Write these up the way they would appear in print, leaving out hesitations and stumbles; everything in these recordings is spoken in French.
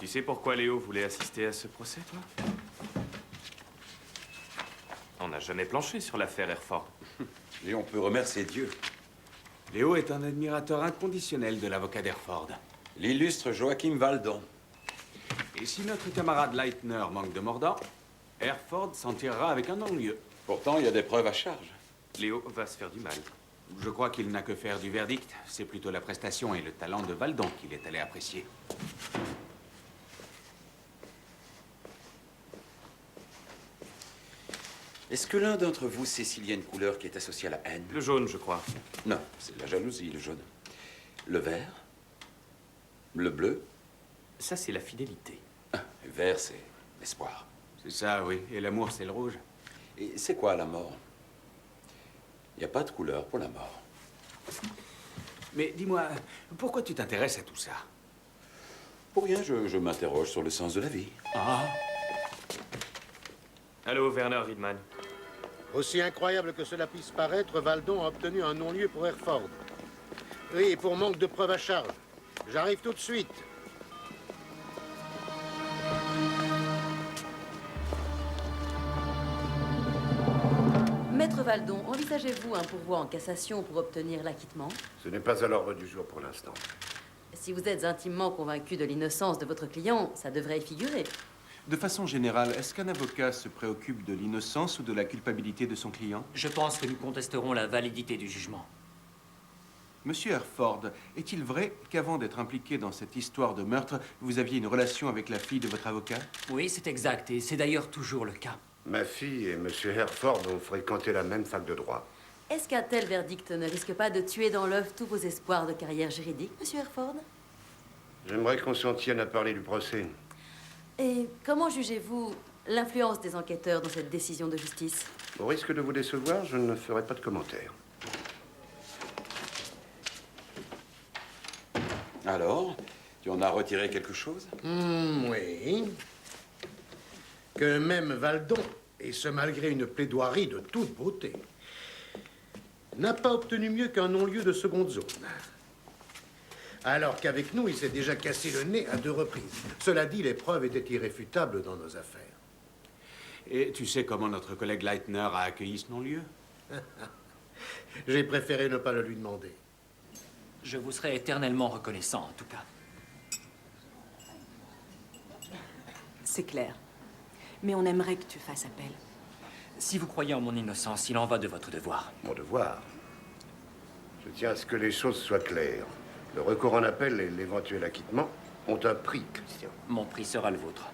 sais pourquoi Léo voulait assister à ce procès, toi? On n'a jamais planché sur l'affaire Hereford. Et on peut remercier Dieu. Léo est un admirateur inconditionnel de l'avocat d'Hereford. L'illustre Joachim Valdon. Et si notre camarade Leitner manque de mordant, Hereford s'en tirera avec un non-lieu. Pourtant, il y a des preuves à charge. Léo va se faire du mal. Je crois qu'il n'a que faire du verdict. C'est plutôt la prestation et le talent de Valdon qu'il est allé apprécier. Est-ce que l'un d'entre vous sait s'il y a une couleur qui est associée à la haine? Le jaune, je crois. Non, c'est la jalousie, le jaune. Le vert? Le bleu? Ça, c'est la fidélité. Ah, le vert, c'est l'espoir. C'est ça, oui. Et l'amour, c'est le rouge. Et c'est quoi la mort? Il n'y a pas de couleur pour la mort. Mais dis-moi, pourquoi tu t'intéresses à tout ça? Pour rien, je m'interroge sur le sens de la vie. Ah. Allô, Werner Riedman. Aussi incroyable que cela puisse paraître, Valdon a obtenu un non-lieu pour Hereford. Oui, et pour manque de preuves à charge. J'arrive tout de suite. Maître Valdon, envisagez-vous un pourvoi en cassation pour obtenir l'acquittement? Ce n'est pas à l'ordre du jour pour l'instant. Si vous êtes intimement convaincu de l'innocence de votre client, ça devrait y figurer. De façon générale, est-ce qu'un avocat se préoccupe de l'innocence ou de la culpabilité de son client? Je pense que nous contesterons la validité du jugement. Monsieur Hereford, est-il vrai qu'avant d'être impliqué dans cette histoire de meurtre, vous aviez une relation avec la fille de votre avocat? Oui, c'est exact, et c'est d'ailleurs toujours le cas. Ma fille et Monsieur Hereford ont fréquenté la même fac de droit. Est-ce qu'un tel verdict ne risque pas de tuer dans l'œuf tous vos espoirs de carrière juridique, Monsieur Hereford? J'aimerais qu'on s'en tienne à parler du procès. Et comment jugez-vous l'influence des enquêteurs dans cette décision de justice? Au risque de vous décevoir, je ne ferai pas de commentaires. Alors, tu en as retiré quelque chose? Oui. Que même Valdon, et ce malgré une plaidoirie de toute beauté, n'a pas obtenu mieux qu'un non-lieu de seconde zone. Alors qu'avec nous, il s'est déjà cassé le nez à 2 reprises. Cela dit, les preuves étaient irréfutables dans nos affaires. Et tu sais comment notre collègue Leitner a accueilli ce non-lieu? J'ai préféré ne pas le lui demander. Je vous serai éternellement reconnaissant, en tout cas. C'est clair. Mais on aimerait que tu fasses appel. Si vous croyez en mon innocence, il en va de votre devoir. Mon devoir. Je tiens à ce que les choses soient claires. Le recours en appel et l'éventuel acquittement ont un prix, Christian. Mon prix sera le vôtre.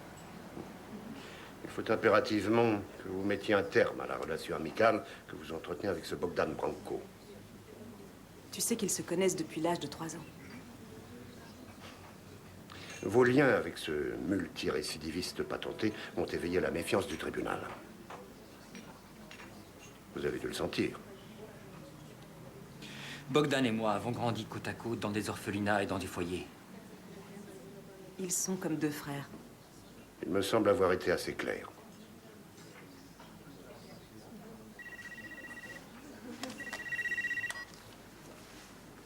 Il faut impérativement que vous mettiez un terme à la relation amicale que vous entretenez avec ce Bogdan Branco. Tu sais qu'ils se connaissent depuis l'âge de 3 ans. Vos liens avec ce multirécidiviste patenté ont éveillé la méfiance du tribunal. Vous avez dû le sentir. Bogdan et moi avons grandi côte à côte dans des orphelinats et dans des foyers. Ils sont comme 2 frères. Il me semble avoir été assez clair.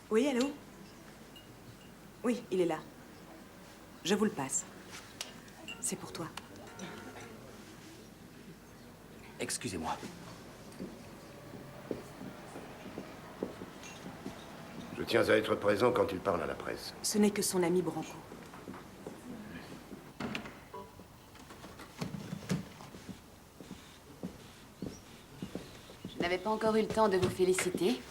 Oui, allô? Oui, il est là. Je vous le passe. C'est pour toi. Excusez-moi. Je tiens à être présent quand il parle à la presse. Ce n'est que son ami Branco. Je n'avais pas encore eu le temps de vous féliciter.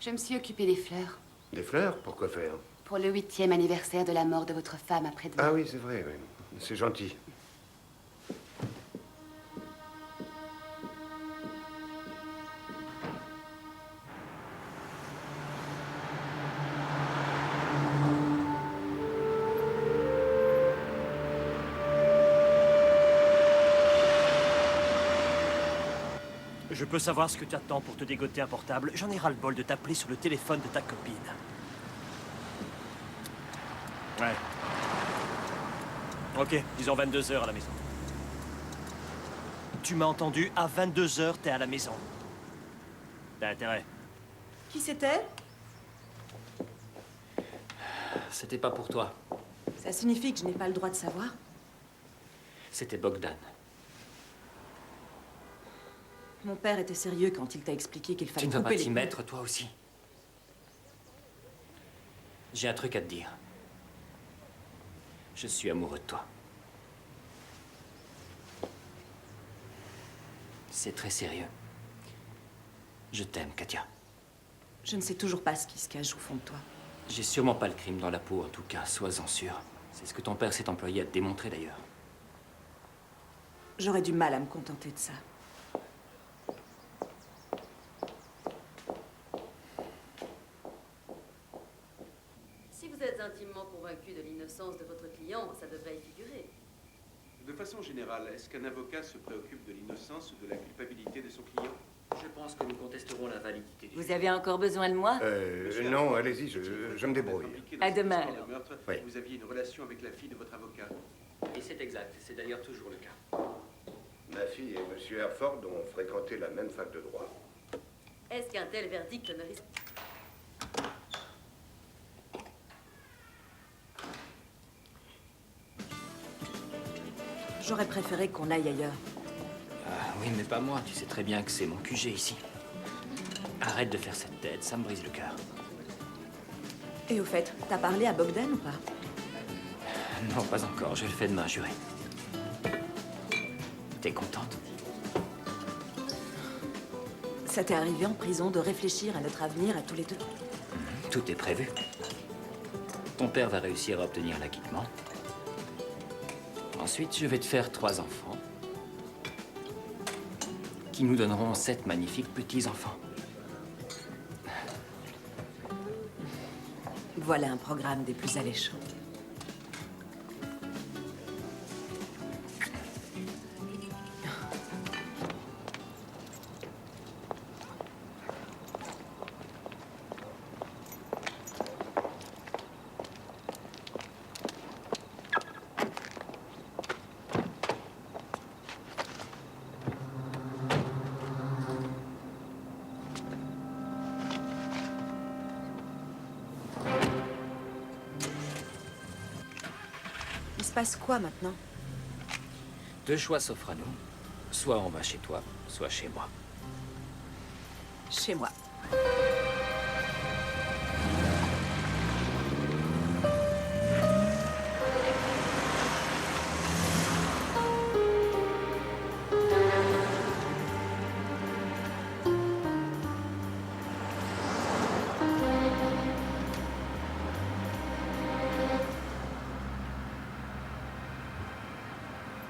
Je me suis occupée des fleurs. Des fleurs? Pourquoi faire? Pour le 8e anniversaire de la mort de votre femme après-demain. Ah oui, c'est vrai, oui. C'est gentil. Je peux savoir ce que tu attends pour te dégoter un portable. J'en ai ras-le-bol de t'appeler sur le téléphone de ta copine. Ouais. Ok, disons 22 heures à la maison. Tu m'as entendu? À 22 heures, t'es à la maison. T'as intérêt. Qui c'était? C'était pas pour toi. Ça signifie que je n'ai pas le droit de savoir? C'était Bogdan. Mon père était sérieux quand il t'a expliqué qu'il Tu fallait ne vas couper pas les t'y mettre, toi aussi. J'ai un truc à te dire. Je suis amoureux de toi. C'est très sérieux. Je t'aime, Katia. Je ne sais toujours pas ce qui se cache au fond de toi. J'ai sûrement pas le crime dans la peau, en tout cas, sois-en sûr. C'est ce que ton père s'est employé à te démontrer, d'ailleurs. J'aurais du mal à me contenter de ça. Si vous êtes intimement convaincu de l'innocence de votre client, ça devrait y figurer. De façon générale, est-ce qu'un avocat se préoccupe de l'innocence ou de la culpabilité de son client? Je pense que nous contesterons la validité du Vous avez encore besoin de moi? Non, allez-y, je me débrouille. À demain, alors. Oui. Vous aviez une relation avec la fille de votre avocat. Et c'est exact, c'est d'ailleurs toujours le cas. Ma fille et M. Herford ont fréquenté la même fac de droit. Est-ce qu'un tel verdict ne risque... J'aurais préféré qu'on aille ailleurs. Ah oui, mais pas moi. Tu sais très bien que c'est mon QG ici. Arrête de faire cette tête, ça me brise le cœur. Et au fait, t'as parlé à Bogdan ou pas? Non, pas encore. Je le fais demain, juré. T'es contente? Ça t'est arrivé en prison de réfléchir à notre avenir à tous les deux? Tout est prévu. Ton père va réussir à obtenir l'acquittement. Ensuite, je vais te faire 3 enfants qui nous donneront 7 magnifiques petits-enfants. Voilà un programme des plus alléchants. Il se passe quoi maintenant? 2 choix s'offrent à nous. Soit on va chez toi, soit chez moi. Chez moi.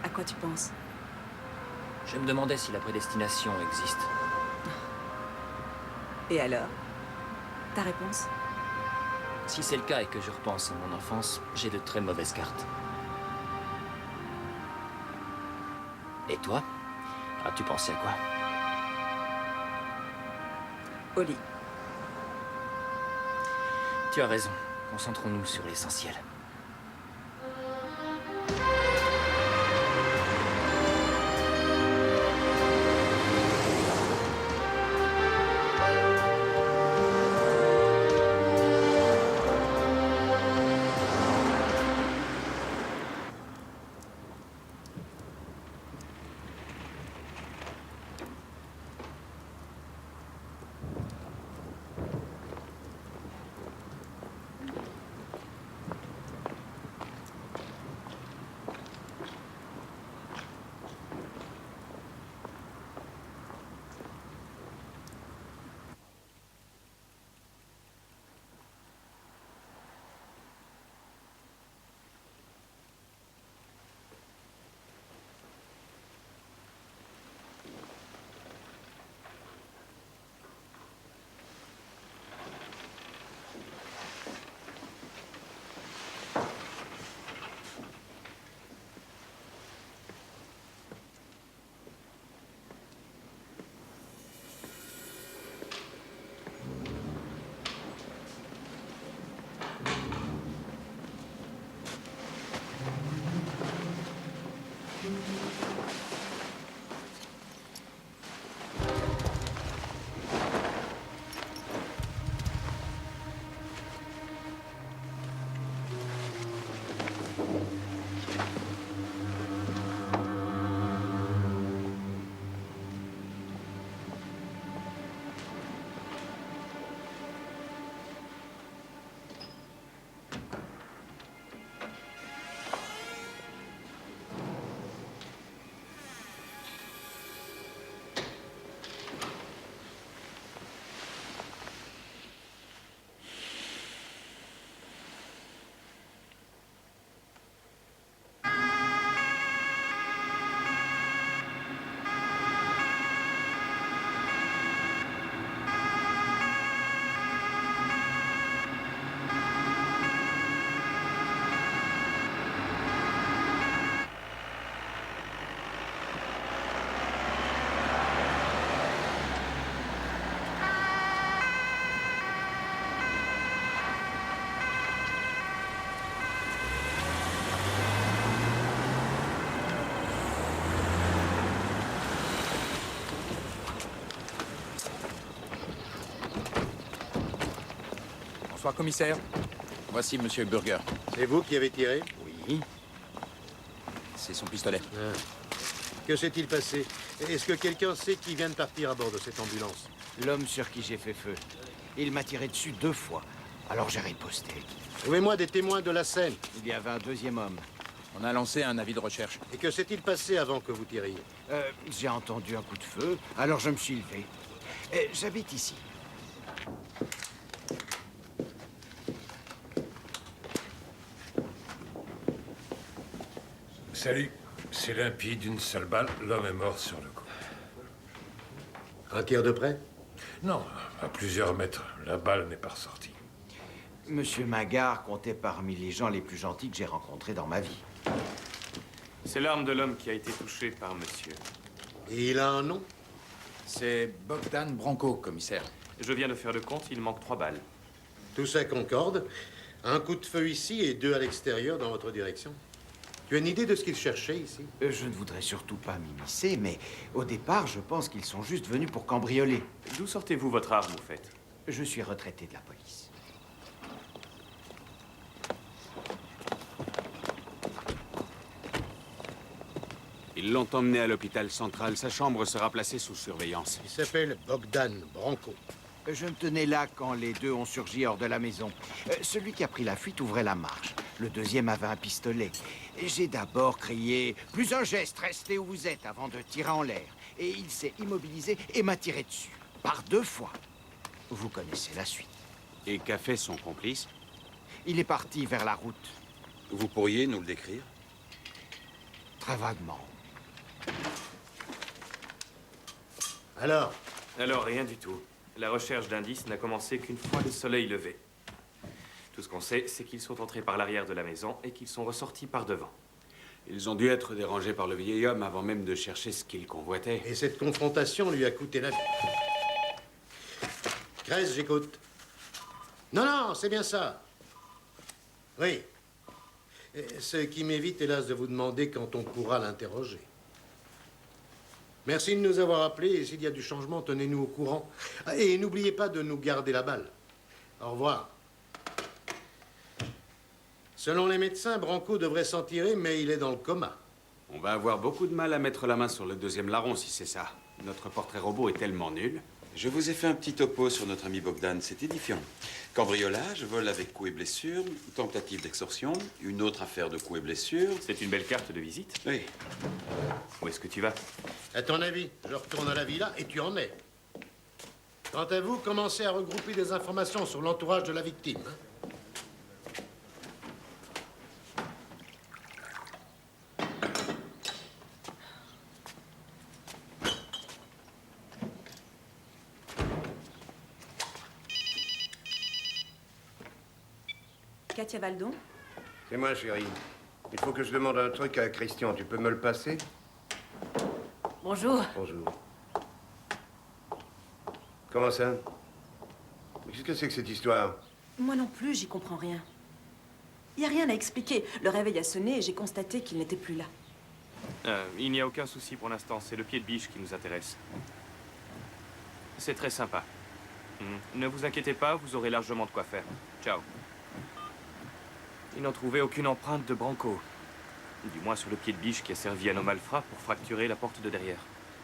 À quoi tu penses? Je me demandais si la prédestination existe. Et alors? Ta réponse? Si c'est le cas et que je repense à mon enfance, j'ai de très mauvaises cartes. Et toi? As-tu pensé à quoi? Au lit. Tu as raison. Concentrons-nous sur l'essentiel. Bonsoir, commissaire. Voici Monsieur Burger. C'est vous qui avez tiré? Oui. C'est son pistolet. Ah. Que s'est-il passé? Est-ce que quelqu'un sait qui vient de partir à bord de cette ambulance? L'homme sur qui j'ai fait feu. Il m'a tiré dessus 2 fois. Alors j'ai riposté. Trouvez-moi des témoins de la scène. Il y avait un 2e homme. On a lancé un avis de recherche. Et que s'est-il passé avant que vous tiriez? J'ai entendu un coup de feu, alors je me suis levé. J'habite ici. Salut. C'est limpide, une seule balle. L'homme est mort sur le coup. Un tir de près? Non, à plusieurs mètres. La balle n'est pas ressortie. Monsieur Magard comptait parmi les gens les plus gentils que j'ai rencontrés dans ma vie. C'est l'arme de l'homme qui a été touché par monsieur. Et il a un nom? C'est Bogdan Branco, commissaire. Je viens de faire le compte, il manque 3 balles. Tout ça concorde. Un coup de feu ici et 2 à l'extérieur dans votre direction. Tu as une idée de ce qu'ils cherchaient ici? Je ne voudrais surtout pas m'immiscer, mais au départ, je pense qu'ils sont juste venus pour cambrioler. D'où sortez-vous votre arme, au fait? Je suis retraité de la police. Ils l'ont emmené à l'hôpital central. Sa chambre sera placée sous surveillance. Il s'appelle Bogdan Branco. Je me tenais là quand les 2 ont surgi hors de la maison. Celui qui a pris la fuite ouvrait la marche. Le 2e avait un pistolet. J'ai d'abord crié « Plus un geste, restez où vous êtes » avant de tirer en l'air. Et il s'est immobilisé et m'a tiré dessus. Par 2 fois. Vous connaissez la suite. Et qu'a fait son complice? Il est parti vers la route. Vous pourriez nous le décrire? Très vaguement. Alors? Alors, rien du tout. La recherche d'indices n'a commencé qu'une fois le soleil levé. Tout ce qu'on sait, c'est qu'ils sont entrés par l'arrière de la maison et qu'ils sont ressortis par devant. Ils ont dû être dérangés par le vieil homme avant même de chercher ce qu'ils convoitaient. Et cette confrontation lui a coûté la vie. Grèce, j'écoute. Non, non, c'est bien ça. Oui. Ce qui m'évite, hélas, de vous demander quand on pourra l'interroger. Merci de nous avoir appelés et s'il y a du changement, tenez-nous au courant. Et n'oubliez pas de nous garder la balle. Au revoir. Selon les médecins, Branco devrait s'en tirer, mais il est dans le coma. On va avoir beaucoup de mal à mettre la main sur le 2e larron si c'est ça. Notre portrait robot est tellement nul. Je vous ai fait un petit topo sur notre ami Bogdan, c'est édifiant. Cambriolage, vol avec coups et blessures, tentative d'extorsion, une autre affaire de coups et blessures. C'est une belle carte de visite. Oui. Où est-ce que tu vas? À ton avis, je retourne à la villa et tu en es. Quant à vous, commencez à regrouper des informations sur l'entourage de la victime. Hein? Katia Valdon? C'est moi, chérie. Il faut que je demande un truc à Christian. Tu peux me le passer? Bonjour. Bonjour. Comment ça? Qu'est-ce que c'est que cette histoire? Moi non plus, j'y comprends rien. Il n'y a rien à expliquer. Le réveil a sonné et j'ai constaté qu'il n'était plus là. Il n'y a aucun souci pour l'instant, c'est le pied de biche qui nous intéresse. C'est très sympa. Ne vous inquiétez pas, vous aurez largement de quoi faire. Ciao. Ils n'ont trouvé aucune empreinte de Branco. Du moins sur le pied de biche qui a servi à nos malfrats pour fracturer la porte de derrière.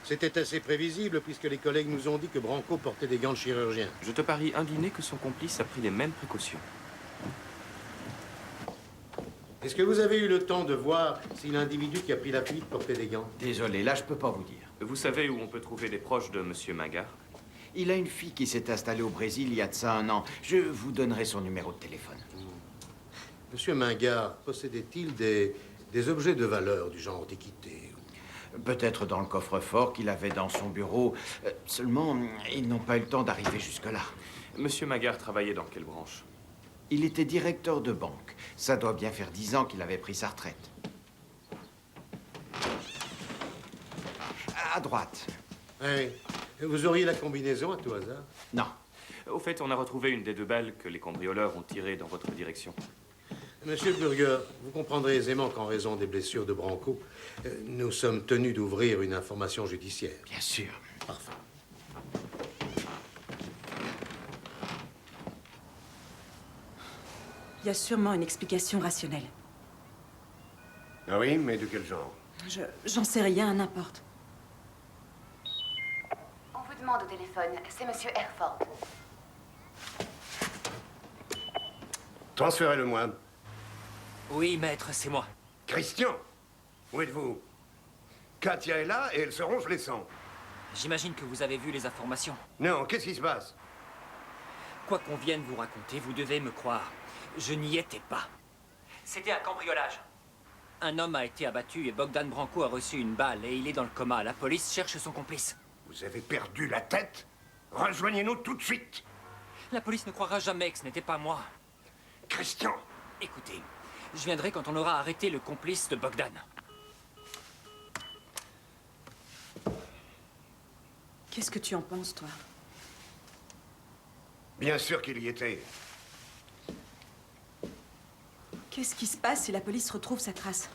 C'était assez prévisible puisque les collègues nous ont dit que Branco portait des gants de chirurgien. Je te parie un dîner que son complice a pris les mêmes précautions. Est-ce que vous avez eu le temps de voir si l'individu qui a pris la fuite portait des gants? Désolé, là, je peux pas vous dire. Vous savez où on peut trouver des proches de Monsieur Magard? Il a une fille qui s'est installée au Brésil il y a de ça 1 an. Je vous donnerai son numéro de téléphone. Monsieur Magard possédait-il des objets de valeur du genre antiquité? Peut-être dans le coffre-fort qu'il avait dans son bureau. Seulement, ils n'ont pas eu le temps d'arriver jusque-là. Monsieur Magard travaillait dans quelle branche? Il était directeur de banque. Ça doit bien faire 10 ans qu'il avait pris sa retraite. À droite. Oui. Vous auriez la combinaison à tout hasard? Non. Au fait, on a retrouvé une des 2 balles que les cambrioleurs ont tirées dans votre direction. Monsieur Burger, vous comprendrez aisément qu'en raison des blessures de Branco, nous sommes tenus d'ouvrir une information judiciaire. Bien sûr. Il y a sûrement une explication rationnelle. Ah oui, mais de quel genre? J'en sais rien, n'importe. On vous demande au téléphone, c'est Monsieur Herford. Transférez-le-moi. Oui, maître, c'est moi. Christian, où êtes-vous? Katia est là et elle se ronge les sangs. J'imagine que vous avez vu les informations. Non, qu'est-ce qui se passe? Quoi qu'on vienne vous raconter, vous devez me croire. Je n'y étais pas. C'était un cambriolage. Un homme a été abattu et Bogdan Branco a reçu une balle et il est dans le coma. La police cherche son complice. Vous avez perdu la tête? Rejoignez-nous tout de suite. La police ne croira jamais que ce n'était pas moi. Christian! Écoutez, je viendrai quand on aura arrêté le complice de Bogdan. Qu'est-ce que tu en penses, toi? Bien sûr qu'il y était. Qu'est-ce qui se passe si la police retrouve sa trace?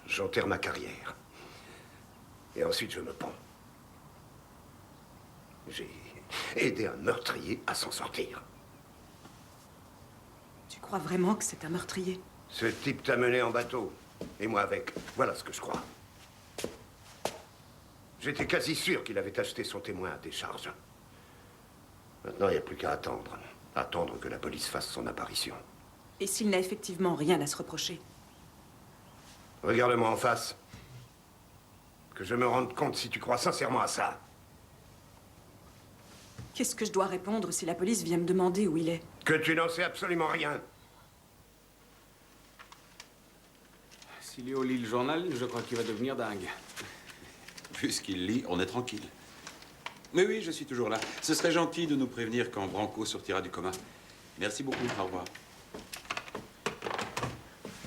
J'enterre ma carrière. Et ensuite, je me pends. J'ai aidé un meurtrier à s'en sortir. Tu crois vraiment que c'est un meurtrier? Ce type t'a mené en bateau. Et moi avec. Voilà ce que je crois. J'étais quasi sûr qu'il avait acheté son témoin à décharge. Maintenant, il n'y a plus qu'à attendre. Attendre que la police fasse son apparition. Et s'il n'a effectivement rien à se reprocher? Regarde-moi en face. Que je me rende compte si tu crois sincèrement à ça. Qu'est-ce que je dois répondre si la police vient me demander où il est? Que tu n'en sais absolument rien. Si Léo lit le journal, je crois qu'il va devenir dingue. Puisqu'il lit, on est tranquille. Mais oui, je suis toujours là. Ce serait gentil de nous prévenir quand Branco sortira du coma. Merci beaucoup, au revoir.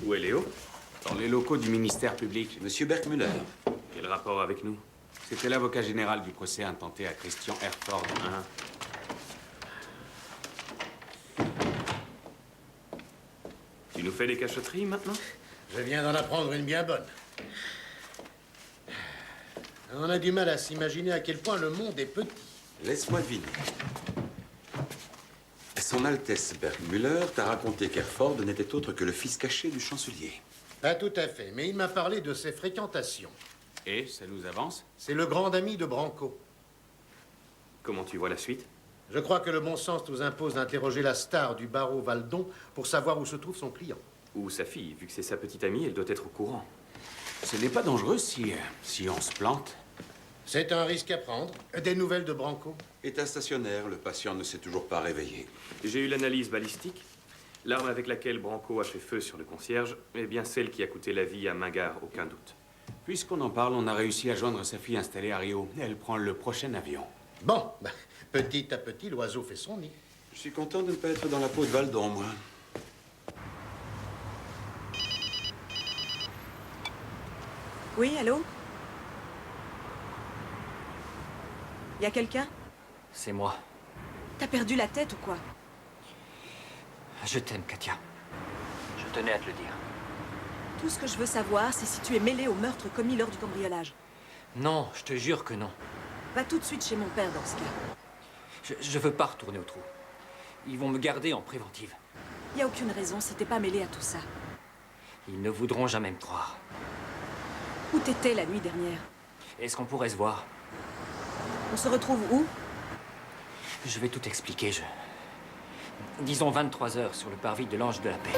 Où est Léo? Dans les locaux du ministère public. Monsieur Berkmüller. Quel rapport avec nous? C'était l'avocat général du procès intenté à Christian Herford. Tu nous fais des cachotteries maintenant? Je viens d'en apprendre une bien bonne. On a du mal à s'imaginer à quel point le monde est petit. Laisse-moi deviner. Son Altesse Berkmüller t'a raconté qu'Herford n'était autre que le fils caché du chancelier. Pas tout à fait, mais il m'a parlé de ses fréquentations. Et ça nous avance? C'est le grand ami de Branco. Comment tu vois la suite? Je crois que le bon sens nous impose d'interroger la star du barreau Valdon pour savoir où se trouve son client. Ou sa fille, vu que c'est sa petite amie, elle doit être au courant. Ce n'est pas dangereux si on se plante. C'est un risque à prendre. Des nouvelles de Branco? État stationnaire, le patient ne s'est toujours pas réveillé. J'ai eu l'analyse balistique. L'arme avec laquelle Branco a fait feu sur le concierge est bien celle qui a coûté la vie à Mingard, aucun doute. Puisqu'on en parle, on a réussi à joindre sa fille installée à Rio. Elle prend le prochain avion. Bon, petit à petit, l'oiseau fait son nid. Je suis content de ne pas être dans la peau de Valdon, moi. Oui, allô? Y a quelqu'un? C'est moi. T'as perdu la tête ou quoi? Je t'aime, Katia. Je tenais à te le dire. Tout ce que je veux savoir, c'est si tu es mêlé au meurtre commis lors du cambriolage. Non, je te jure que non. Va tout de suite chez mon père dans ce cas. Je veux pas retourner au trou. Ils vont me garder en préventive. Y a aucune raison si t'es pas mêlé à tout ça. Ils ne voudront jamais me croire. Où t'étais la nuit dernière? Est-ce qu'on pourrait se voir? On se retrouve où? Je vais tout expliquer, Disons 23 heures sur le parvis de l'Ange de la Paix.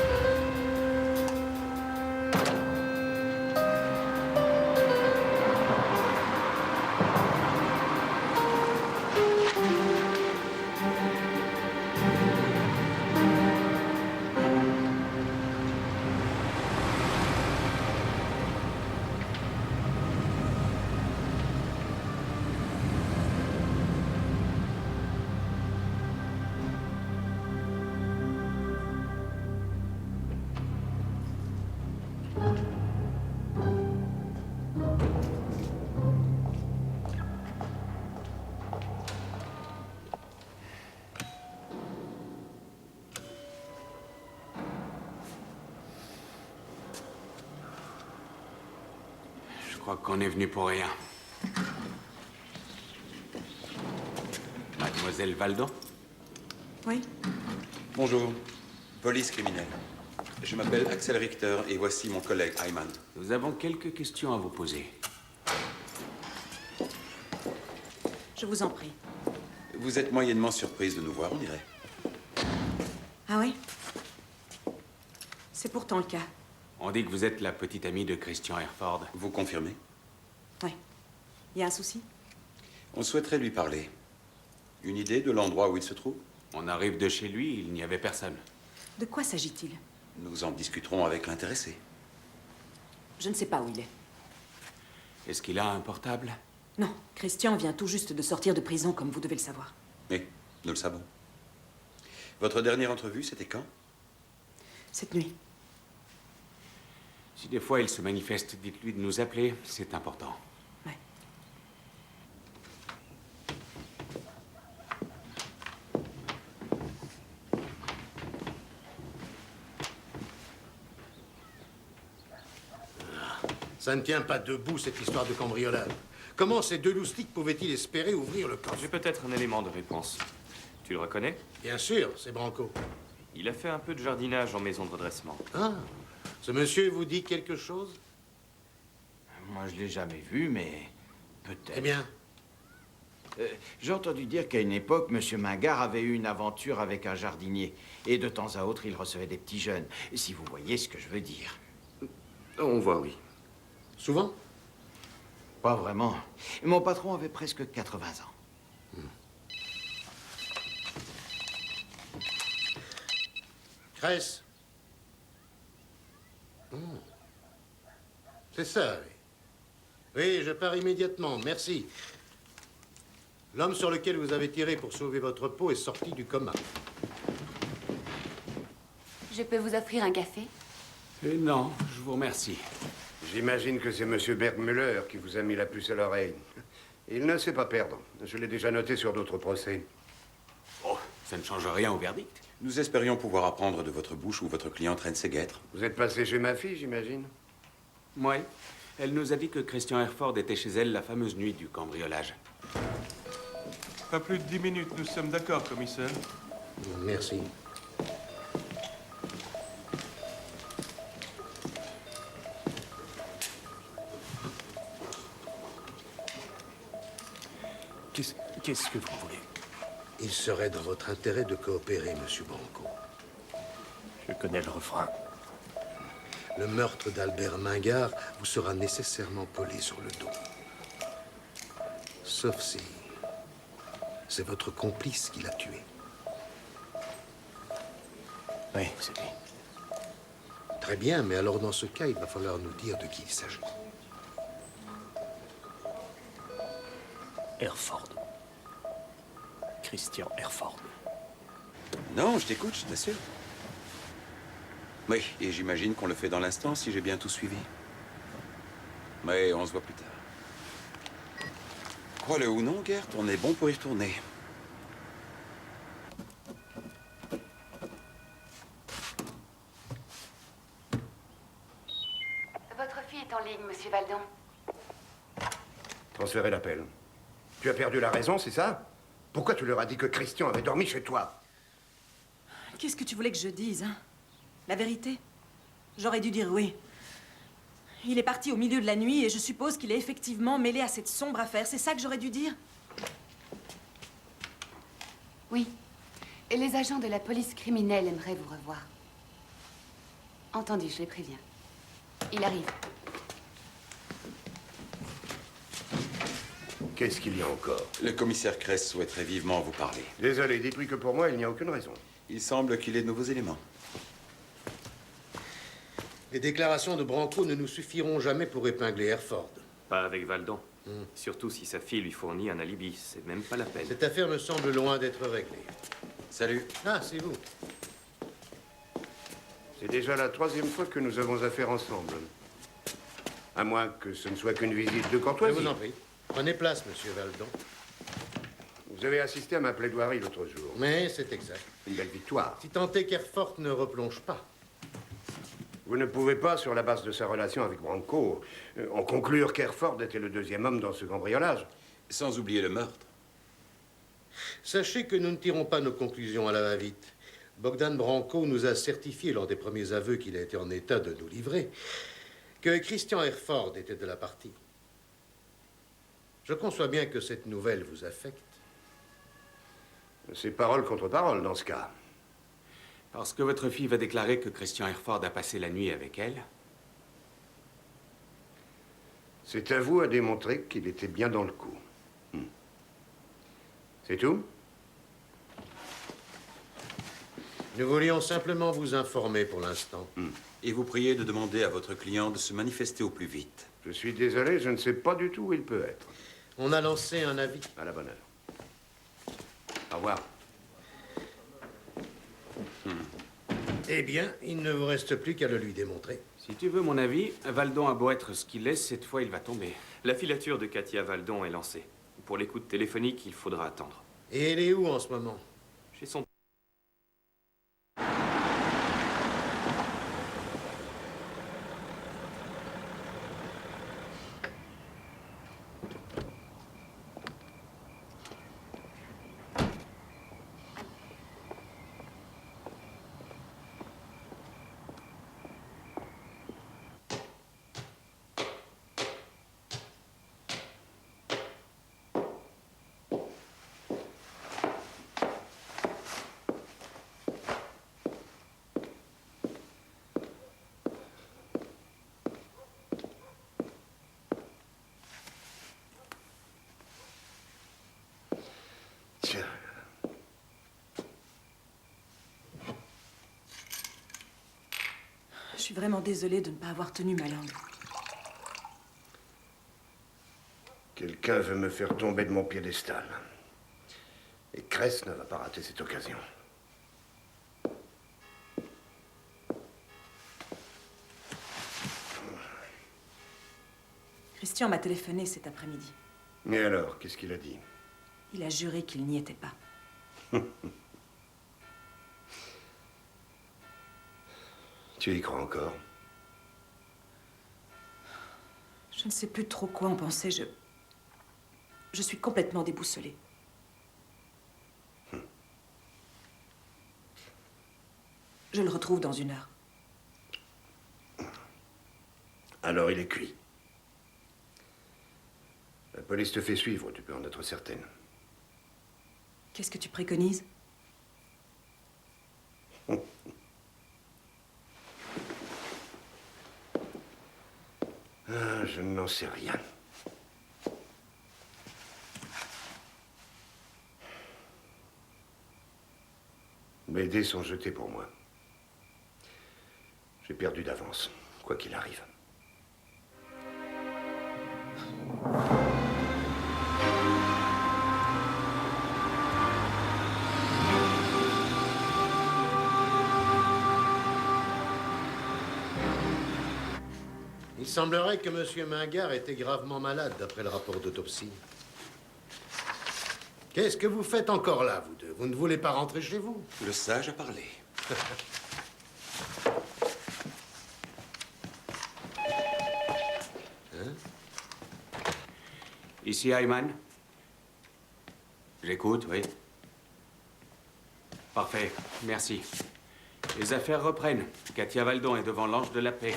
Je crois qu'on est venu pour rien. Mademoiselle Valdon? Oui. Bonjour. Police criminelle. Je m'appelle Axel Richter et voici mon collègue Ayman. Nous avons quelques questions à vous poser. Je vous en prie. Vous êtes moyennement surprise de nous voir, on dirait. Ah oui? C'est pourtant le cas. On dit que vous êtes la petite amie de Christian Herford. Vous confirmez? Oui. Il y a un souci? On souhaiterait lui parler. Une idée de l'endroit où il se trouve? On arrive de chez lui, il n'y avait personne. De quoi s'agit-il? Nous en discuterons avec l'intéressé. Je ne sais pas où il est. Est-ce qu'il a un portable? Non, Christian vient tout juste de sortir de prison, comme vous devez le savoir. Oui, nous le savons. Votre dernière entrevue, c'était quand? Cette nuit. Si des fois il se manifeste, dites-lui de nous appeler, c'est important. Ouais. Ça ne tient pas debout, cette histoire de cambriolage. Comment ces deux loustiques pouvaient-ils espérer ouvrir le coffre? J'ai peut-être un élément de réponse. Tu le reconnais? Bien sûr, c'est Branco. Il a fait un peu de jardinage en maison de redressement. Ah, ce monsieur vous dit quelque chose? Moi, je l'ai jamais vu, mais peut-être. Eh bien? J'ai entendu dire qu'à une époque, M. Mingard avait eu une aventure avec un jardinier. Et de temps à autre, il recevait des petits jeunes. Si vous voyez ce que je veux dire. On voit, oui. Souvent? Pas vraiment. Mon patron avait presque 80 ans. Cress. C'est ça, oui. Oui, je pars immédiatement, merci. L'homme sur lequel vous avez tiré pour sauver votre peau est sorti du coma. Je peux vous offrir un café? Non, je vous remercie. J'imagine que c'est Monsieur Bergmüller qui vous a mis la puce à l'oreille. Il ne sait pas perdre. Je l'ai déjà noté sur d'autres procès. Oh, ça ne change rien au verdict. Nous espérions pouvoir apprendre de votre bouche où votre client traîne ses guêtres. Vous êtes passé chez ma fille, j'imagine? Oui. Elle nous a dit que Christian Herford était chez elle la fameuse nuit du cambriolage. Pas plus de 10 minutes, nous sommes d'accord, commissaire. Merci. Qu'est-ce que vous voulez? Il serait dans votre intérêt de coopérer, Monsieur Branco. Je connais le refrain. Le meurtre d'Albert Mingard vous sera nécessairement collé sur le dos. Sauf si c'est votre complice qui l'a tué. Oui, c'est lui. Très bien, mais alors dans ce cas, il va falloir nous dire de qui il s'agit. Herford. Christian Herford. Non, je t'écoute, je t'assure. Oui, et j'imagine qu'on le fait dans l'instant, si j'ai bien tout suivi. Mais on se voit plus tard. Crois-le ou non, Gert, on est bon pour y retourner. Votre fille est en ligne, Monsieur Valdon. Transférez l'appel. Tu as perdu la raison, c'est ça? Pourquoi tu leur as dit que Christian avait dormi chez toi? Qu'est-ce que tu voulais que je dise, hein? La vérité? J'aurais dû dire oui. Il est parti au milieu de la nuit et je suppose qu'il est effectivement mêlé à cette sombre affaire. C'est ça que j'aurais dû dire? Oui. Et les agents de la police criminelle aimeraient vous revoir. Entendu, je les préviens. Il arrive. Qu'est-ce qu'il y a encore? Le commissaire Kress souhaiterait vivement vous parler. Désolé, dites-lui que pour moi, il n'y a aucune raison. Il semble qu'il ait de nouveaux éléments. Les déclarations de Branco ne nous suffiront jamais pour épingler Herford. Pas avec Valdon. Surtout si sa fille lui fournit un alibi. C'est même pas la peine. Cette affaire me semble loin d'être réglée. Salut. Ah, c'est vous. C'est déjà la 3e fois que nous avons affaire ensemble. À moins que ce ne soit qu'une visite de Je courtoisie. vous en prie. Prenez place, Monsieur Valdon. Vous avez assisté à ma plaidoirie l'autre jour. Mais c'est exact. Une belle victoire. Si tant est qu'Herford ne replonge pas. Vous ne pouvez pas, sur la base de sa relation avec Branco, en conclure qu'Herford était le 2e homme dans ce cambriolage. Sans oublier le meurtre. Sachez que nous ne tirons pas nos conclusions à la va-vite. Bogdan Branco nous a certifié lors des premiers aveux qu'il a été en état de nous livrer que Christian Herford était de la partie. Je conçois bien que cette nouvelle vous affecte. C'est parole contre parole dans ce cas. Parce que votre fille va déclarer que Christian Herford a passé la nuit avec elle. C'est à vous à démontrer qu'il était bien dans le coup. C'est tout? Nous voulions simplement vous informer pour l'instant. Et vous prier de demander à votre client de se manifester au plus vite. Je suis désolé, je ne sais pas du tout où il peut être. On a lancé un avis. À la bonne heure. Au revoir. Eh bien, il ne vous reste plus qu'à le lui démontrer. Si tu veux mon avis, Valdon a beau être ce qu'il est, cette fois il va tomber. La filature de Katia Valdon est lancée. Pour l'écoute téléphonique, il faudra attendre. Et elle est où en ce moment? Chez son... Tiens. Je suis vraiment désolée de ne pas avoir tenu ma langue. Quelqu'un veut me faire tomber de mon piédestal. Et Cress ne va pas rater cette occasion. Christian m'a téléphoné cet après-midi. Et alors, qu'est-ce qu'il a dit? Il a juré qu'il n'y était pas. Tu y crois encore? Je ne sais plus trop quoi en penser. Je suis complètement déboussolée. Je le retrouve dans 1 heure. Alors il est cuit. La police te fait suivre, tu peux en être certaine. Qu'est-ce que tu préconises? Ah, je n'en sais rien. Mes dés sont jetés pour moi. J'ai perdu d'avance, quoi qu'il arrive. Il semblerait que M. Mingard était gravement malade, d'après le rapport d'autopsie. Qu'est-ce que vous faites encore là, vous deux? Vous ne voulez pas rentrer chez vous? Le sage a parlé. Hein? Ici Ayman. J'écoute, oui. Parfait, merci. Les affaires reprennent. Katia Valdon est devant l'Ange de la Paix.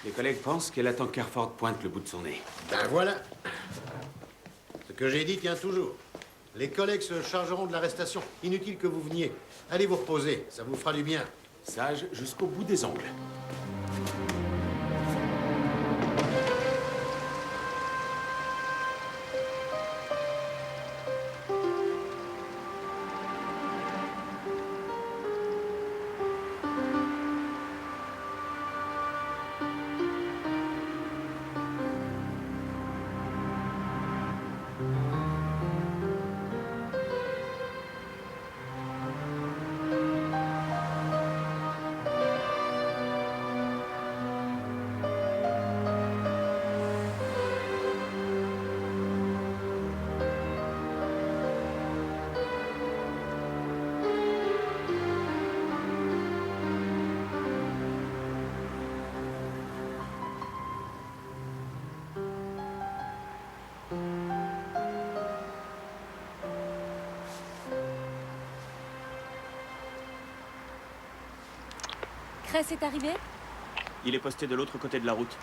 Les collègues pensent qu'elle attend qu'Herford pointe le bout de son nez. Ben voilà. Ce que j'ai dit tient toujours. Les collègues se chargeront de l'arrestation. Inutile que vous veniez. Allez vous reposer, ça vous fera du bien. Sage jusqu'au bout des ongles. Cress est arrivé? Il est posté de l'autre côté de la route.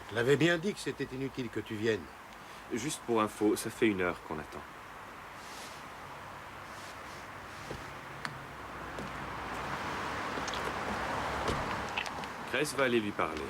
Je l'avais bien dit que c'était inutile que tu viennes. Juste pour info, ça fait 1 heure qu'on attend. Cress va aller lui parler.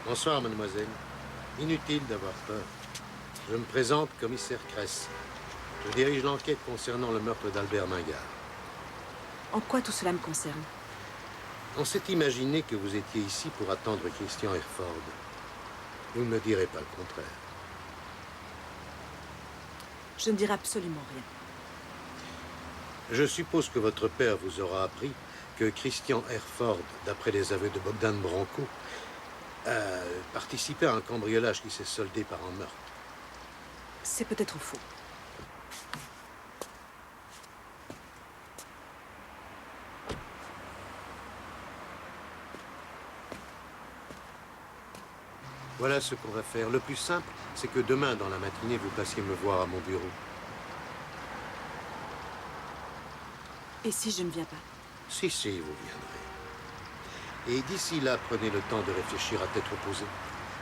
Bonsoir, mademoiselle. Inutile d'avoir peur. Je me présente, commissaire Cress. Je dirige l'enquête concernant le meurtre d'Albert Mingard. En quoi tout cela me concerne? On s'est imaginé que vous étiez ici pour attendre Christian Herford. Vous ne me direz pas le contraire. Je ne dirai absolument rien. Je suppose que votre père vous aura appris que Christian Herford, d'après les aveux de Bogdan Branco, a participé à un cambriolage qui s'est soldé par un meurtre. C'est peut-être faux. Voilà ce qu'on va faire. Le plus simple, c'est que demain, dans la matinée, vous passiez me voir à mon bureau. Et si je ne viens pas? Si, vous viendrez. Et d'ici là, prenez le temps de réfléchir à tête reposée.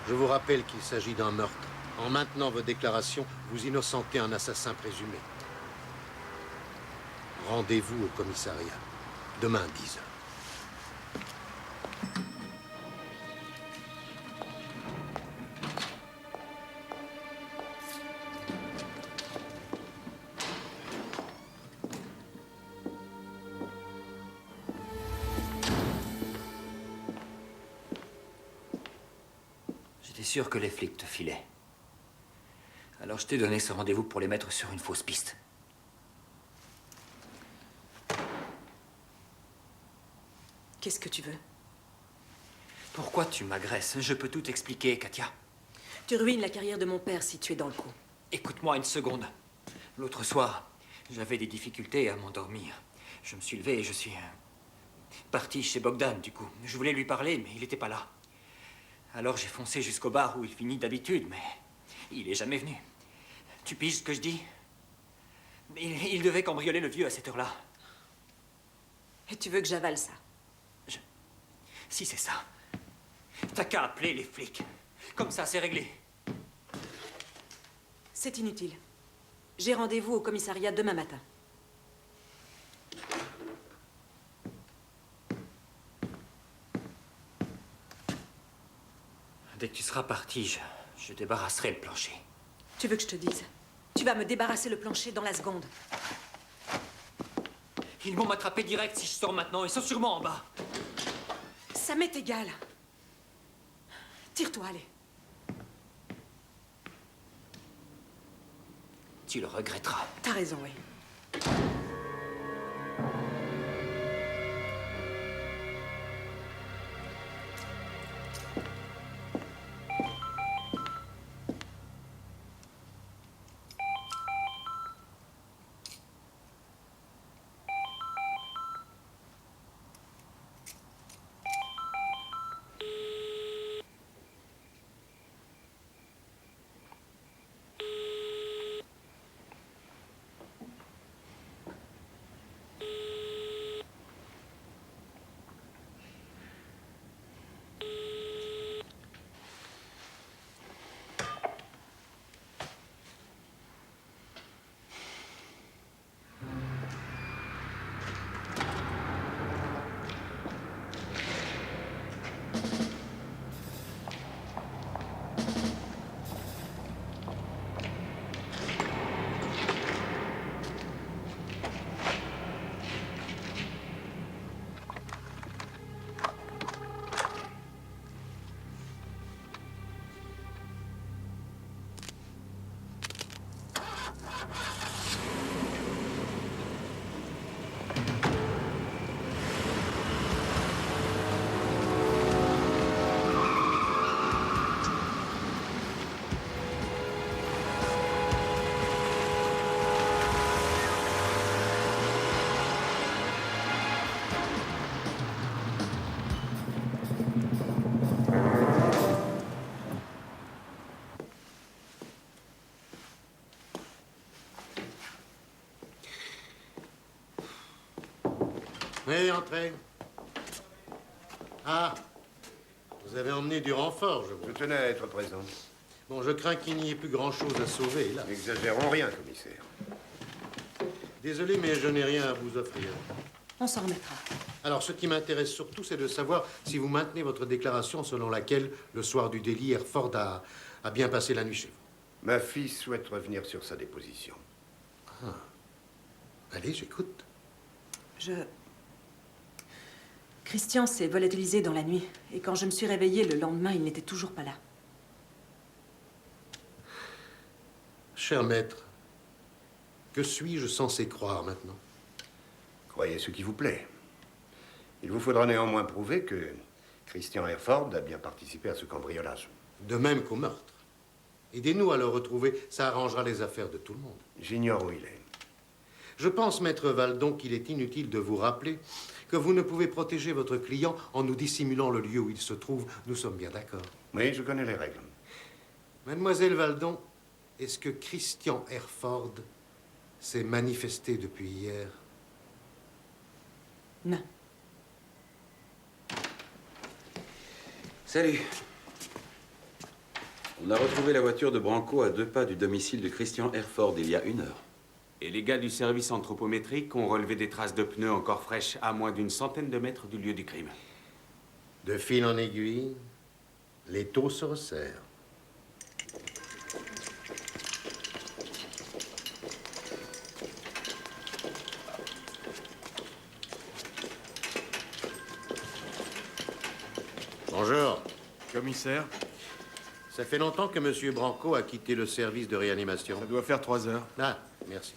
Je vous rappelle qu'il s'agit d'un meurtre. En maintenant vos déclarations, vous innocentez un assassin présumé. Rendez-vous au commissariat. Demain, 10 heures. J'étais sûr que les flics te filaient. Alors je t'ai donné ce rendez-vous pour les mettre sur une fausse piste. Qu'est-ce que tu veux? Pourquoi tu m'agresses? Je peux tout expliquer, Katia. Tu ruines la carrière de mon père si tu es dans le coup. Écoute-moi une seconde. L'autre soir, j'avais des difficultés à m'endormir. Je me suis levé et je suis parti chez Bogdan, du coup. Je voulais lui parler, mais il n'était pas là. Alors j'ai foncé jusqu'au bar où il finit d'habitude, mais il est jamais venu. Tu piges ce que je dis? Il devait cambrioler le vieux à cette heure-là. Et tu veux que j'avale ça? Si c'est ça, t'as qu'à appeler les flics. Comme ça, c'est réglé. C'est inutile. J'ai rendez-vous au commissariat demain matin. Dès que tu seras parti, je débarrasserai le plancher. Tu veux que je te dise? Tu vas me débarrasser le plancher dans la seconde. Ils vont m'attraper direct si je sors maintenant. Ils sont sûrement en bas. Ça m'est égal. Tire-toi, allez. Tu le regretteras. T'as raison, oui. Oui, entrez. Ah, vous avez emmené du renfort, je vois. Je tenais à être présent. Bon, je crains qu'il n'y ait plus grand-chose à sauver, là. N'exagérons rien, commissaire. Désolé, mais je n'ai rien à vous offrir. On s'en remettra. Alors, ce qui m'intéresse surtout, c'est de savoir si vous maintenez votre déclaration selon laquelle, le soir du délit, Herford a bien passé la nuit chez vous. Ma fille souhaite revenir sur sa déposition. Ah. Allez, j'écoute. Christian s'est volatilisé dans la nuit. Et quand je me suis réveillée le lendemain, il n'était toujours pas là. Cher maître, que suis-je censé croire maintenant? Croyez ce qui vous plaît. Il vous faudra néanmoins prouver que Christian Herford a bien participé à ce cambriolage. De même qu'au meurtre. Aidez-nous à le retrouver, ça arrangera les affaires de tout le monde. J'ignore où il est. Je pense, maître Valdon, qu'il est inutile de vous rappeler que vous ne pouvez protéger votre client en nous dissimulant le lieu où il se trouve. Nous sommes bien d'accord. Oui, je connais les règles. Mademoiselle Valdon, est-ce que Christian Herford s'est manifesté depuis hier? Non. Salut. On a retrouvé la voiture de Branco à 2 pas du domicile de Christian Herford il y a 1 heure. Et les gars du service anthropométrique ont relevé des traces de pneus encore fraîches à moins d'une centaine de mètres du lieu du crime. De fil en aiguille, les taux se resserrent. Bonjour. Commissaire, Ça fait longtemps que M. Branco a quitté le service de réanimation. ça doit faire 3 heures. Ah, merci.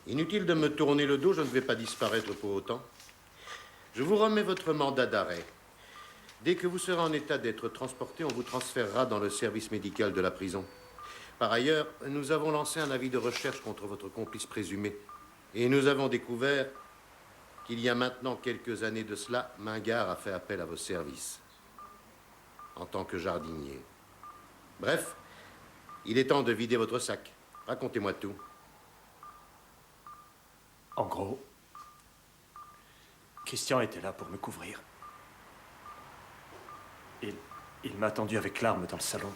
Inutile de me tourner le dos, je ne vais pas disparaître pour autant. Je vous remets votre mandat d'arrêt. Dès que vous serez en état d'être transporté, on vous transférera dans le service médical de la prison. Par ailleurs, nous avons lancé un avis de recherche contre votre complice présumé. Et nous avons découvert qu'il y a maintenant quelques années de cela, Mingard a fait appel à vos services en tant que jardinier. Bref, il est temps de vider votre sac. Racontez-moi tout. En gros, Christian était là pour me couvrir. Il m'a attendu avec l'arme dans le salon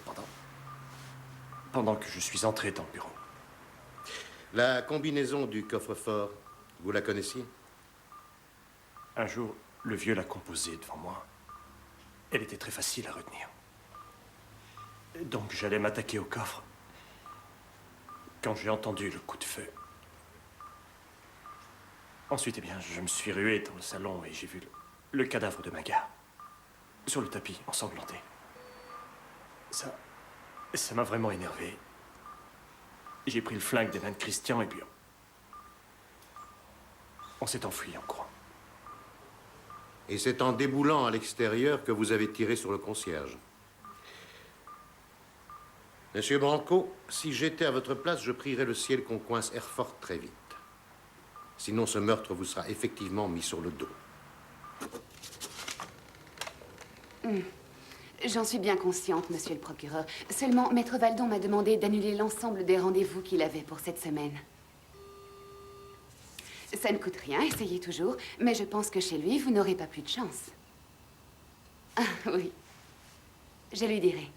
pendant que je suis entré dans le bureau. La combinaison du coffre-fort, vous la connaissiez? Un jour, le vieux l'a composée devant moi. Elle était très facile à retenir. Donc j'allais m'attaquer au coffre quand j'ai entendu le coup de feu. Ensuite, eh bien, je me suis rué dans le salon et j'ai vu le cadavre de Mingard sur le tapis, ensanglanté. Ça m'a vraiment énervé. J'ai pris le flingue des mains de Christian et puis on s'est enfui en courant. Et c'est en déboulant à l'extérieur que vous avez tiré sur le concierge. Monsieur Branco, si j'étais à votre place, je prierais le ciel qu'on coince Herford très vite. Sinon, ce meurtre vous sera effectivement mis sur le dos. J'en suis bien consciente, monsieur le procureur. Seulement, Maître Valdon m'a demandé d'annuler l'ensemble des rendez-vous qu'il avait pour cette semaine. Ça ne coûte rien, essayez toujours, mais je pense que chez lui, vous n'aurez pas plus de chance. Ah, oui. Je lui dirai.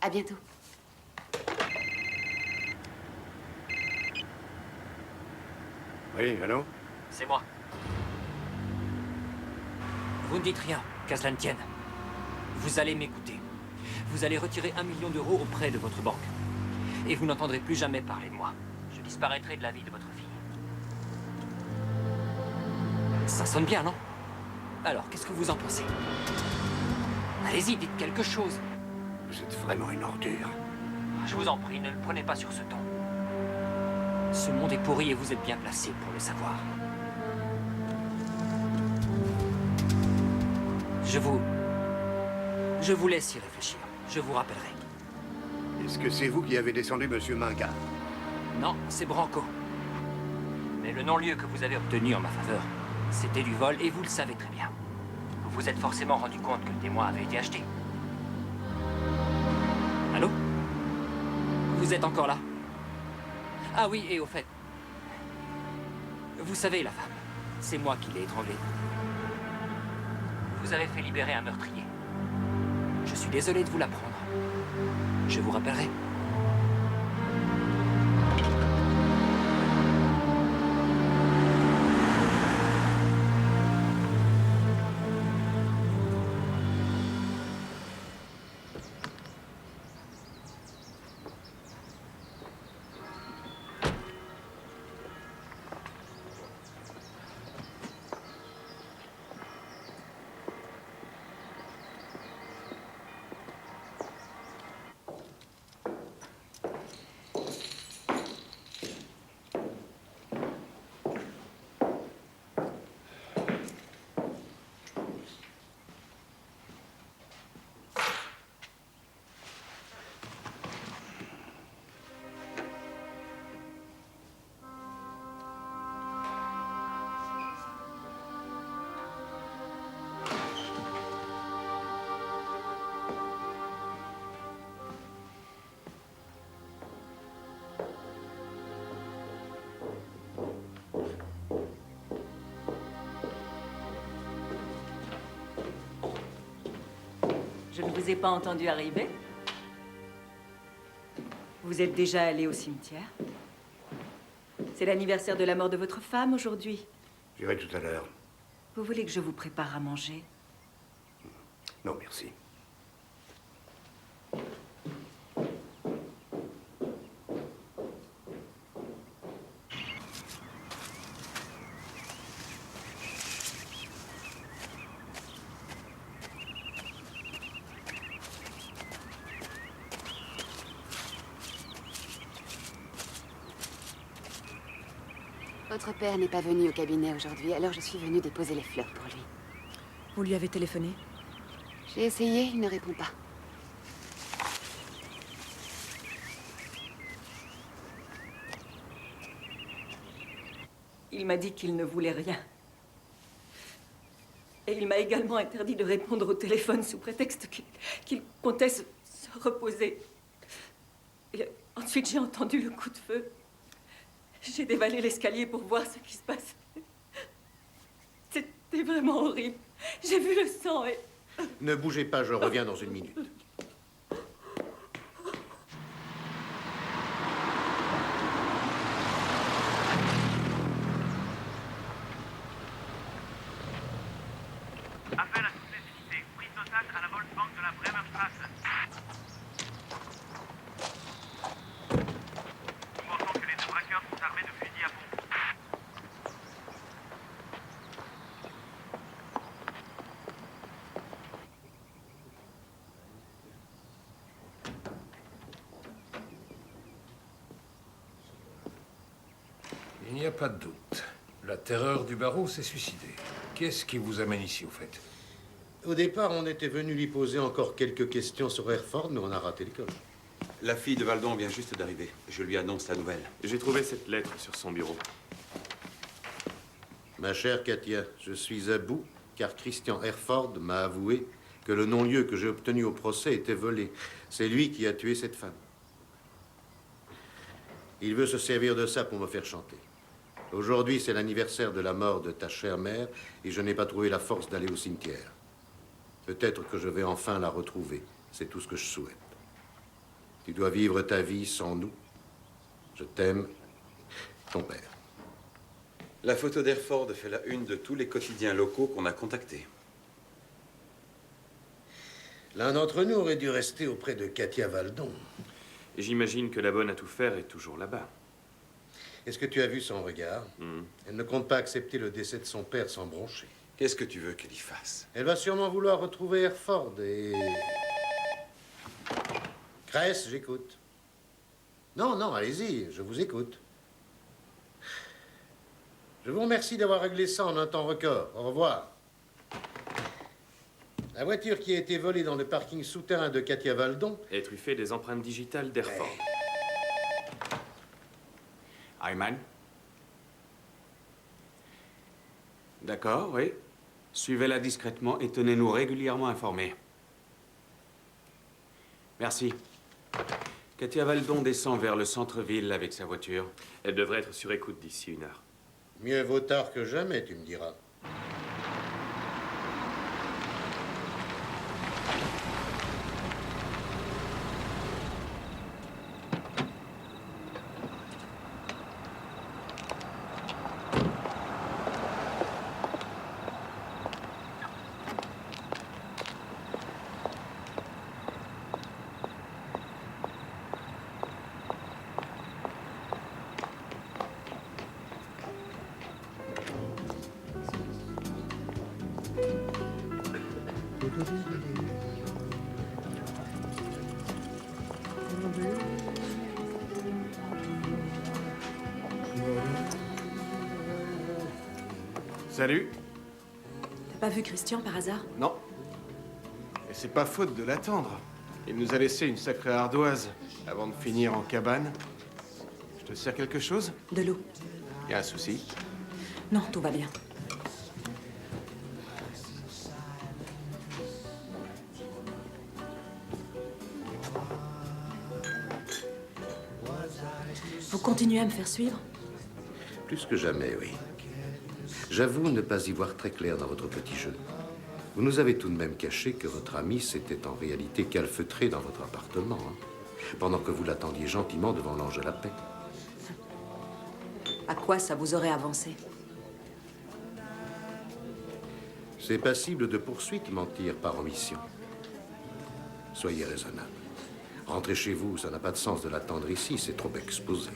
À bientôt. Oui, allô? C'est moi. Vous ne dites rien, qu'à cela ne tienne. Vous allez m'écouter. Vous allez retirer 1 million d'euros auprès de votre banque. Et vous n'entendrez plus jamais parler de moi. Je disparaîtrai de la vie de votre fille. Ça sonne bien, non? Alors, qu'est-ce que vous en pensez? Allez-y, dites quelque chose. Vous êtes vraiment une ordure. Je vous en prie, ne le prenez pas sur ce ton. Ce monde est pourri et vous êtes bien placé pour le savoir. Je vous laisse y réfléchir. Je vous rappellerai. Est-ce que c'est vous qui avez descendu Monsieur Mingard? Non, c'est Branco. Mais le non-lieu que vous avez obtenu en ma faveur, c'était du vol et vous le savez très bien. Vous vous êtes forcément rendu compte que le témoin avait été acheté. Allô? Vous êtes encore là? Ah oui, et au fait... Vous savez, la femme, c'est moi qui l'ai étranglée. Vous avez fait libérer un meurtrier. Je suis désolé de vous l'apprendre. Je vous rappellerai. Je ne vous ai pas entendu arriver. Vous êtes déjà allé au cimetière? C'est l'anniversaire de la mort de votre femme aujourd'hui. J'irai tout à l'heure. Vous voulez que je vous prépare à manger? Non, merci. Votre père n'est pas venu au cabinet aujourd'hui, alors je suis venue déposer les fleurs pour lui. Vous lui avez téléphoné? J'ai essayé, il ne répond pas. Il m'a dit qu'il ne voulait rien. Et il m'a également interdit de répondre au téléphone sous prétexte qu'il comptait se reposer. Et ensuite, j'ai entendu le coup de feu. J'ai dévalé l'escalier pour voir ce qui se passe. C'était vraiment horrible. J'ai vu le sang et... Ne bougez pas, je reviens dans une minute. Appel à toutes les unités. Prise d'otage à la Volksbank de la Bremerstrasse. Nous pensons que les deux braqueurs sont armés de fusils à pompe. Il n'y a pas de doute. La terreur du barreau s'est suicidée. Qu'est-ce qui vous amène ici, au fait? Au départ, on était venu lui poser encore quelques questions sur Hereford, mais on a raté le coche. La fille de Valdon vient juste d'arriver. Je lui annonce la nouvelle. J'ai trouvé cette lettre sur son bureau. Ma chère Katia, je suis à bout, car Christian Hereford m'a avoué que le non-lieu que j'ai obtenu au procès était volé. C'est lui qui a tué cette femme. Il veut se servir de ça pour me faire chanter. Aujourd'hui, c'est l'anniversaire de la mort de ta chère mère, et je n'ai pas trouvé la force d'aller au cimetière. Peut-être que je vais enfin la retrouver. C'est tout ce que je souhaite. Tu dois vivre ta vie sans nous. Je t'aime, ton père. La photo d'Hereford fait la une de tous les quotidiens locaux qu'on a contactés. L'un d'entre nous aurait dû rester auprès de Katia Valdon. J'imagine que la bonne à tout faire est toujours là-bas. Est-ce que tu as vu son regard? Elle ne compte pas accepter le décès de son père sans broncher. Qu'est-ce que tu veux qu'elle y fasse? Elle va sûrement vouloir retrouver Hereford et... Cress, j'écoute. Non, non, allez-y, je vous écoute. Je vous remercie d'avoir réglé ça en un temps record. Au revoir. La voiture qui a été volée dans le parking souterrain de Katia Valdon est truffée des empreintes digitales d'Hereford. Ayman? D'accord, oui. Suivez-la discrètement et tenez-nous régulièrement informés. Merci. Katia Valdon descend vers le centre-ville avec sa voiture. Elle devrait être sur écoute d'ici 1 heure. Mieux vaut tard que jamais, tu me diras. Salut. T'as pas vu Christian par hasard? Non. Et c'est pas faute de l'attendre. Il nous a laissé une sacrée ardoise avant de finir en cabane. Je te sers quelque chose? De l'eau. Y a un souci? Non, tout va bien. Vous continuez à me faire suivre? Plus que jamais, oui. J'avoue ne pas y voir très clair dans votre petit jeu. Vous nous avez tout de même caché que votre ami s'était en réalité calfeutré dans votre appartement, hein, pendant que vous l'attendiez gentiment devant l'Ange de la Paix. À quoi ça vous aurait avancé? C'est passible de poursuite, mentir par omission. Soyez raisonnable. Rentrez chez vous, ça n'a pas de sens de l'attendre ici, c'est trop exposé.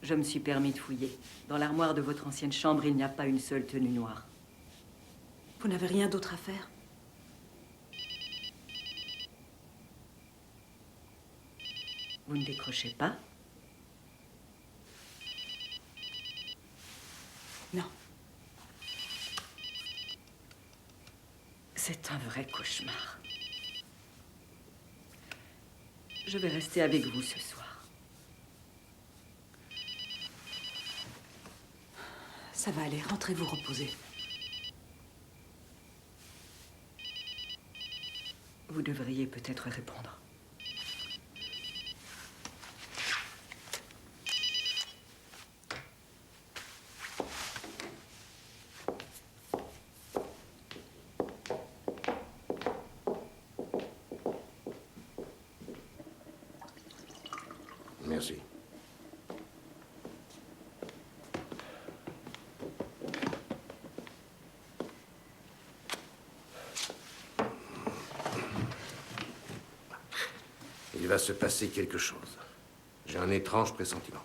Je me suis permis de fouiller. Dans l'armoire de votre ancienne chambre, il n'y a pas une seule tenue noire. Vous n'avez rien d'autre à faire? Vous ne décrochez pas? Non. C'est un vrai cauchemar. Je vais rester avec vous ce soir. Ça va aller, rentrez vous reposer. Vous devriez peut-être répondre. Merci. Il va se passer quelque chose. J'ai un étrange pressentiment.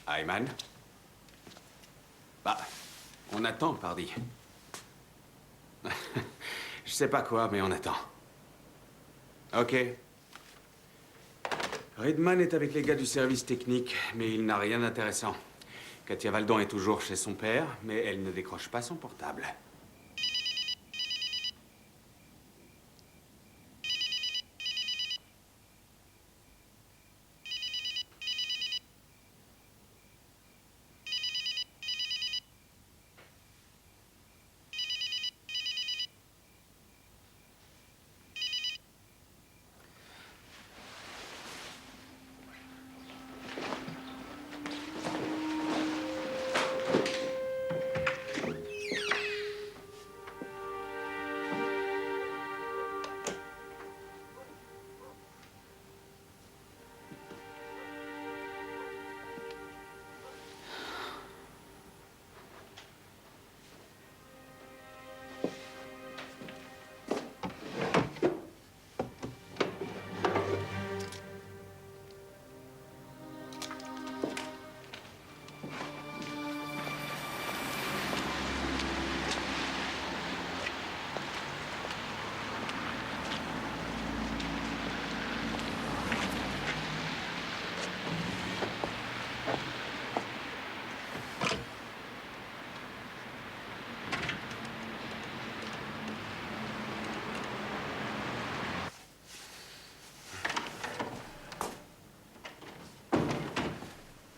Ayman? Bah, on attend, pardi. Je sais pas quoi, mais on attend. Ok. Redman est avec les gars du service technique, mais il n'a rien d'intéressant. Katia Valdon est toujours chez son père, mais elle ne décroche pas son portable.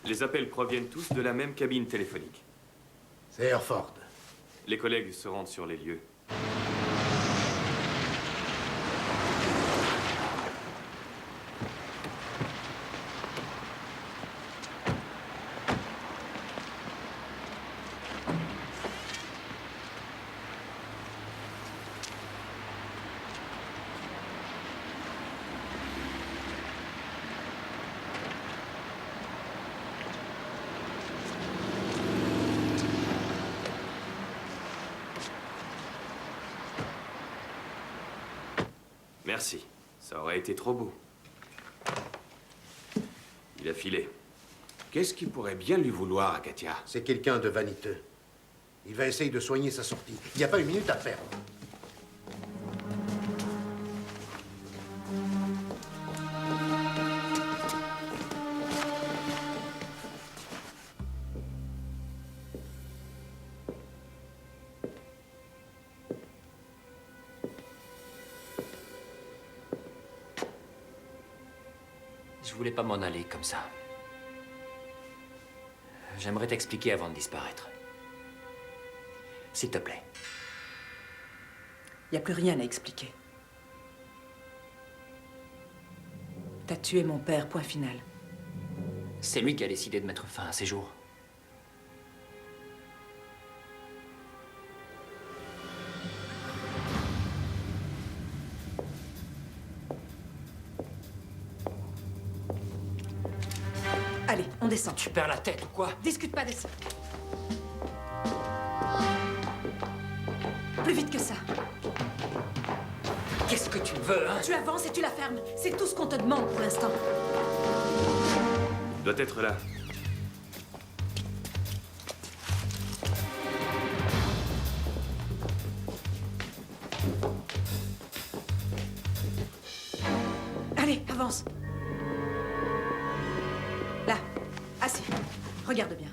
Les appels proviennent tous de la même cabine téléphonique. C'est Herford. Les collègues se rendent sur les lieux. Merci. Ça aurait été trop beau. Il a filé. Qu'est-ce qui pourrait bien lui vouloir à Katia? C'est quelqu'un de vaniteux. Il va essayer de soigner sa sortie. Il n'y a pas une minute à perdre. Je voulais pas m'en aller comme ça. J'aimerais t'expliquer avant de disparaître. S'il te plaît. Il n'y a plus rien à expliquer. T'as tué mon père, point final. C'est lui qui a décidé de mettre fin à ses jours. Allez, on descend. Tu perds la tête ou quoi? Discute pas de ça. Plus vite que ça. Qu'est-ce que tu veux, hein? Tu avances et tu la fermes. C'est tout ce qu'on te demande pour l'instant. Il doit être là. Allez, avance. Là, assis. Regarde bien.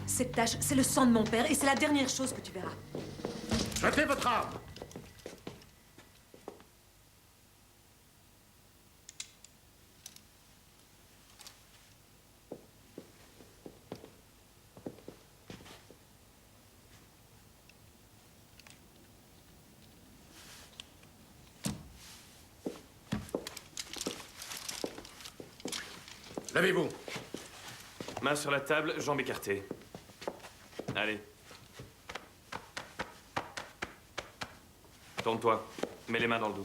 Cette tache, c'est le sang de mon père et c'est la dernière chose que tu verras. Jetez votre arme! Levez-vous. Main sur la table, jambes écartées. Allez. Tourne-toi. Mets les mains dans le dos.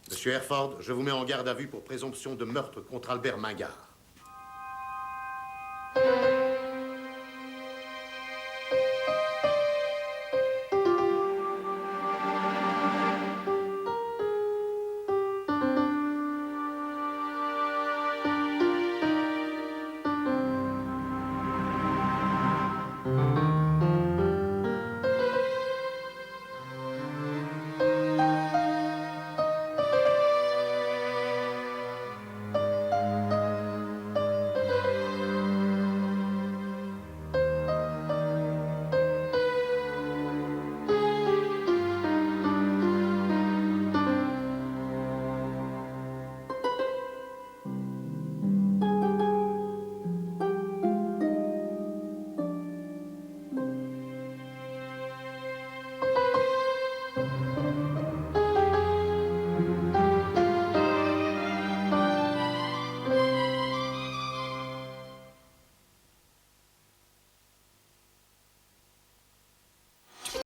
Monsieur Herford, je vous mets en garde à vue pour présomption de meurtre contre Albert Mingard.